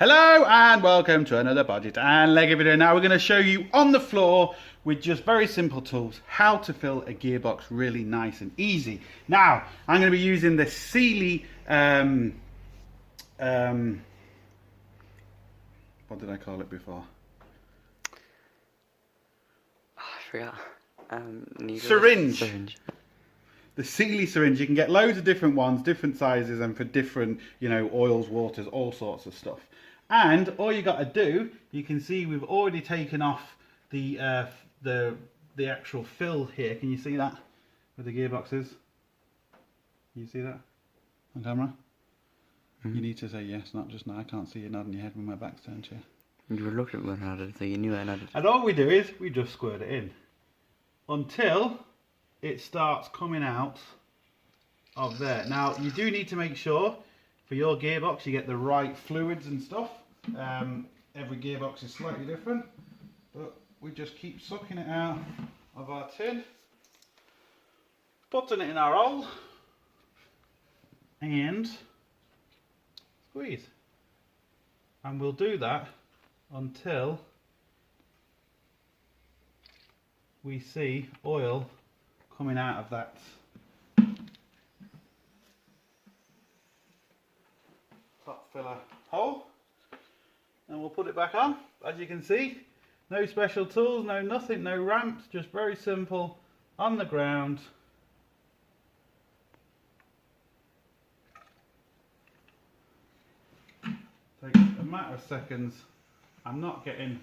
Hello and welcome to another bodgit and leggit video. Now we're going to show you on the floor with just very simple tools how to fill a gearbox really nice and easy. Now I'm going to be using the Sealey what did I call it before? Oh, I forgot. Syringe. The Sealey syringe. You can get loads of different ones, different sizes, and for different, oils, waters, all sorts of stuff. And all you got to do, you can see we've already taken off the actual fill here. Can you see that with the gearboxes? Can you see that on camera? Mm-hmm. You need to say yes, not just no. I can't see you nodding your head when my back's turned to you. You were looking at me when I nodded, so you knew I nodded. And all we do is we just squirt it in until it starts coming out of there. Now you do need to make sure for your gearbox you get the right fluids and stuff. Every gearbox is slightly different, but we just keep sucking it out of our tin, putting it in our hole and squeeze, and we'll do that until we see oil coming out of that top filler hole, and we'll put it back on. As you can see, no special tools, no nothing, no ramps, just very simple on the ground. Takes a matter of seconds. I'm not getting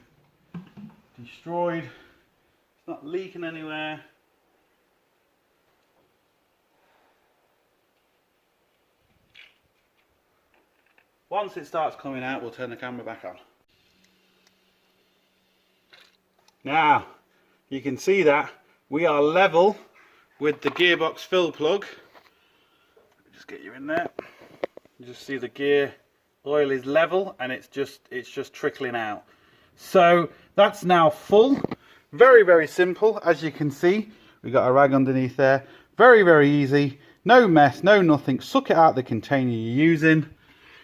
destroyed, it's not leaking anywhere. Once it starts coming out, we'll turn the camera back on. Now, you can see that we are level with the gearbox fill plug. Just get you in there. You just see the gear oil is level and it's just trickling out. So that's now full. Very, very simple. As you can see, we've got a rag underneath there. Very, very easy. No mess, no nothing. Suck it out the container you're using.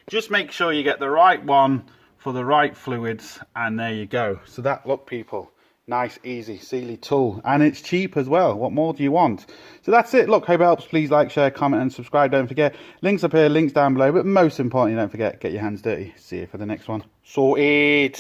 Just make sure you get the right one for the right fluids, and there you go. So that, look people, nice, easy, Sealey tool, and it's cheap as well. What more do you want? So that's it. Look, hope it helps. Please like, share, comment, and subscribe. Don't forget, links up here, links down below. But most importantly, don't forget, get your hands dirty. See you for the next one. Sorted.